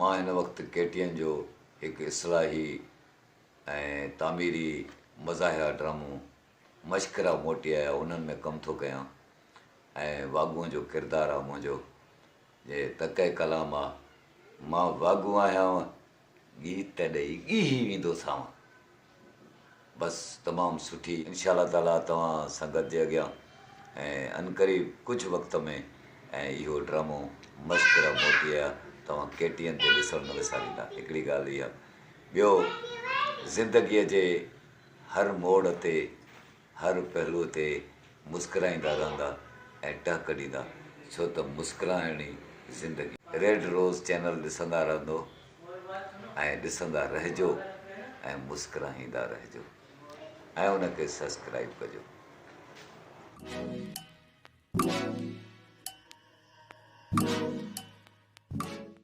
मां हिन वक़्तु KTN जो हिकु इस्लाही ऐं तामीरी मज़ाहिया ड्रामो मश्करा मोटी आया उन्हनि में कमु थो कयां ऐं वागूअ जो किरदारु आहे मुंहिंजो जे तके कलाम आहे मां वागू आहियां गीत ॾेई ॻीही वेंदोसांव। बसि तमामु सुठी इंशा अल्लाह ताला तव्हां संगत जे अॻियां ऐं अनक़रीब कुझु वक़्त में ऐं इहो ड्रामो मश्करा मोटी आहे तव्हां KTN ते ॾिसणु न विसारींदा। हिकिड़ी ॻाल्हि इहा, ॿियो ज़िंदगीअ जे हर मोड़ ते हर पहलूअ ते मुस्कुराईंदा रहंदा ऐं टहक ॾींदा, छो त मुस्कुराइण ई ज़िंदगी। रेड रोज़ चैनल ॾिसंदा रहंदो ऐं ॾिसंदा रहिजो ऐं मुस्कुराईंदा रहिजो ऐं उनखे सब्सक्राइब कजो।